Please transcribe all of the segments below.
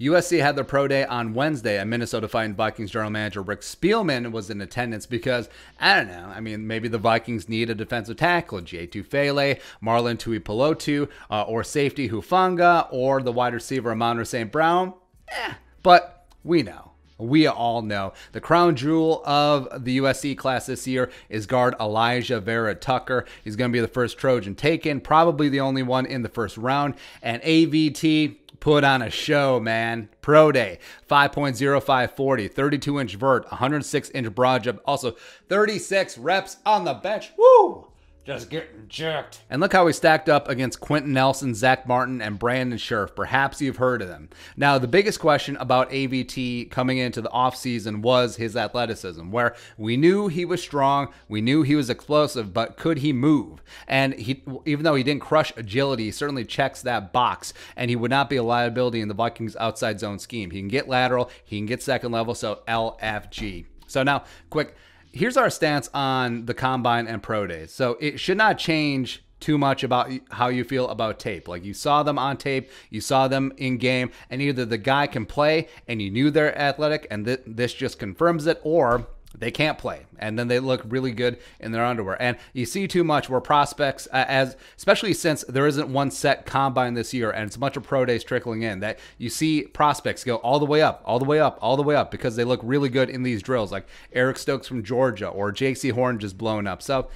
USC had their pro day on Wednesday, and Minnesota Vikings general manager Rick Spielman was in attendance because, I don't know, I mean, maybe the Vikings need a defensive tackle, Jay Tufele, Marlon Tuipulotu, or safety Hufanga, or the wide receiver Amon St. Brown. But we know. We all know the crown jewel of the USC class this year is guard Alijah Vera-Tucker. He's going to be the first Trojan taken, probably the only one in the first round. And AVT put on a show, man. Pro day, 5.0540, 32-inch vert, 106-inch broad jump, also 36 reps on the bench. Woo! Just getting jerked. And look how he stacked up against Quentin Nelson, Zach Martin, and Brandon Scherf. Perhaps you've heard of them. Now, the biggest question about AVT coming into the offseason was his athleticism, where we knew he was strong, we knew he was explosive, but could he move? And he, even though he didn't crush agility, he certainly checks that box, and he would not be a liability in the Vikings' outside zone scheme. He can get lateral, he can get second level, so LFG. So now, quick, here's our stance on the combine and pro days. So it should not change too much about how you feel about tape. Like, you saw them on tape, you saw them in game, and either the guy can play and you knew they're athletic and this just confirms it, or they can't play and then they look really good in their underwear. And you see too much where prospects, especially since there isn't one set combine this year and it's a bunch of pro days trickling in, that you see prospects go all the way up, all the way up, all the way up because they look really good in these drills, like Eric Stokes from Georgia or J.C. Horn just blown up. So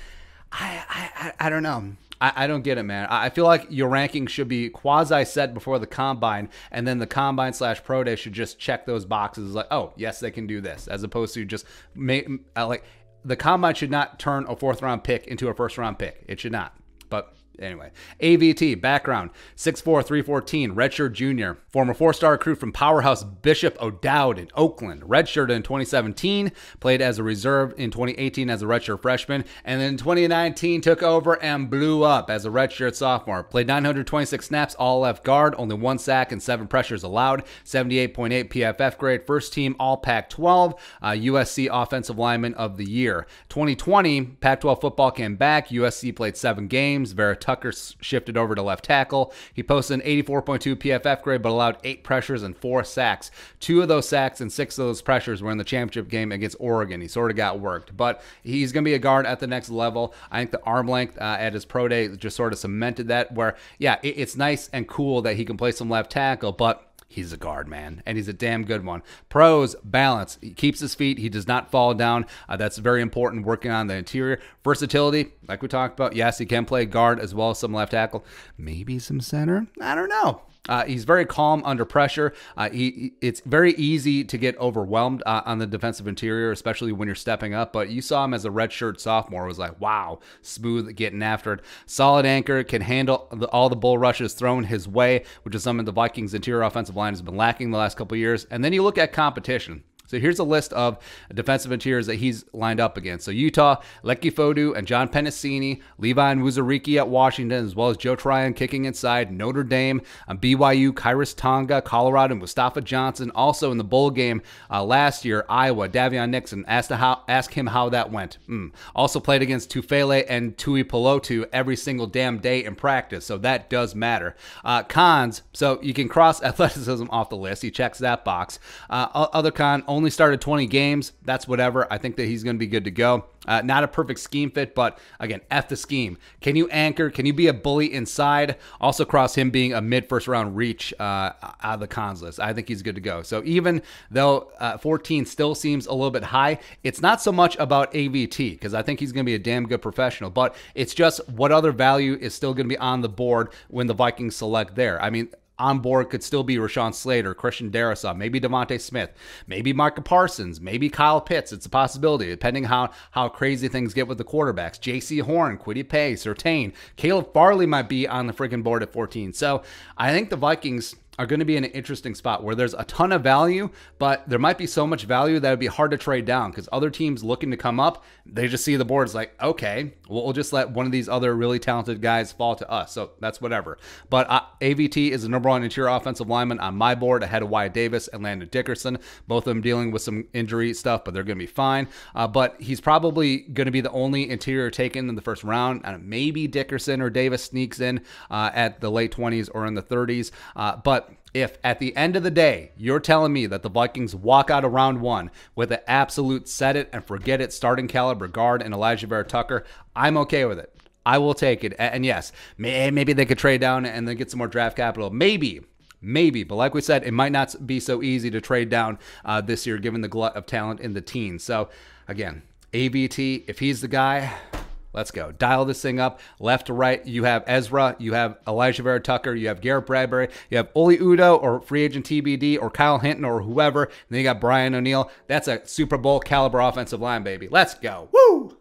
I don't know. I don't get it, man. I feel like your ranking should be quasi-set before the combine, and then the combine/pro day should just check those boxes like, oh, yes, they can do this, as opposed to just like the combine should not turn a fourth-round pick into a first-round pick. It should not. But anyway, AVT, background, 6'4", 314, redshirt junior, former four-star recruit from powerhouse Bishop O'Dowd in Oakland, redshirted in 2017, played as a reserve in 2018 as a redshirt freshman, and then in 2019 took over and blew up as a redshirt sophomore. Played 926 snaps, all left guard, only 1 sack and 7 pressures allowed, 78.8 PFF grade, first team all Pac-12, USC Offensive Lineman of the Year. 2020, Pac-12 football came back, USC played 7 games, VeraTucker shifted over to left tackle. He posted an 84.2 PFF grade, but allowed 8 pressures and 4 sacks. 2 of those sacks and 6 of those pressures were in the championship game against Oregon. He sort of got worked, but he's going to be a guard at the next level. I think the arm length at his pro day just sort of cemented that, where, yeah, it's nice and cool that he can play some left tackle, but he's a guard, man, and he's a damn good one. Pros, balance. He keeps his feet. He does not fall down. That's very important, working on the interior. Versatility, like we talked about. Yes, he can play guard as well as some left tackle. Maybe some center. I don't know. He's very calm under pressure. It's very easy to get overwhelmed on the defensive interior, especially when you're stepping up. But you saw him as a redshirt sophomore. It was like, wow, smooth getting after it. Solid anchor, can handle all the bull rushes thrown his way, which is something the Vikings' interior offensive line has been lacking the last couple of years. And then you look at competition. So here's a list of defensive interiors that he's lined up against. So Utah, Leki Fodu and John Pennicini, Levi and Wuzuriki at Washington, as well as Joe Tryon kicking inside, Notre Dame, BYU, Kairos Tonga, Colorado, and Mustafa Johnson. Also in the bowl game last year, Iowa, Davion Nixon. Ask him how that went. Also played against Tufele and Tuipulotu every single damn day in practice, so that does matter. Cons, so you can cross athleticism off the list. He checks that box. Other con, only started 20 games. That's whatever. I think that he's going to be good to go. Not a perfect scheme fit, but again, F the scheme. Can you anchor? Can you be a bully inside? Also cross him being a mid-first round reach out of the cons list. I think he's good to go. So even though 14 still seems a little bit high, it's not so much about AVT, because I think he's going to be a damn good professional, but it's just what other value is still going to be on the board when the Vikings select there. I mean, on board could still be Rashawn Slater, Christian Darrisaw, maybe Devontae Smith, maybe Micah Parsons, maybe Kyle Pitts. It's a possibility, depending how crazy things get with the quarterbacks. J.C. Horn, Kwity Paye, Surtain, Caleb Farley might be on the freaking board at 14. So I think the Vikings are going to be in an interesting spot where there's a ton of value, but there might be so much value that it would be hard to trade down, because other teams looking to come up, they just see the boards like, okay, we'll just let one of these other really talented guys fall to us. So that's whatever. But AVT is the number 1 interior offensive lineman on my board, ahead of Wyatt Davis and Landon Dickerson. Both of them dealing with some injury stuff, but they're going to be fine. But he's probably going to be the only interior taken in the first round. Maybe Dickerson or Davis sneaks in at the late 20s or in the 30s. But But if at the end of the day, you're telling me that the Vikings walk out of round one with an absolute set it and forget it starting caliber guard and Alijah Vera-Tucker, I'm okay with it. I will take it. And yes, maybe they could trade down and then get some more draft capital. Maybe. But like we said, it might not be so easy to trade down this year given the glut of talent in the teens. So again, AVT, if he's the guy, let's go. Dial this thing up left to right. You have Ezra, you have Alijah Vera-Tucker, you have Garrett Bradbury, you have Oli Udoh or free agent TBD or Kyle Hinton or whoever. And then you got Brian O'Neill. That's a Super Bowl caliber offensive line, baby. Let's go. Woo!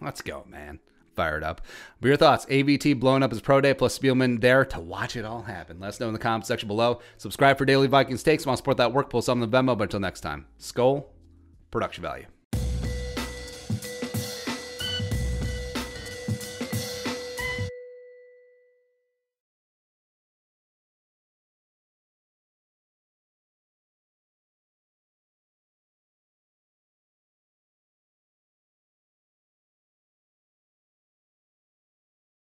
Let's go, man. Fired up. But your thoughts? AVT blowing up his pro day plus Spielman there to watch it all happen. Let us know in the comments section below. Subscribe for daily Vikings takes. Want to support that work? Pull some of the Venmo. But until next time, Skol, production value.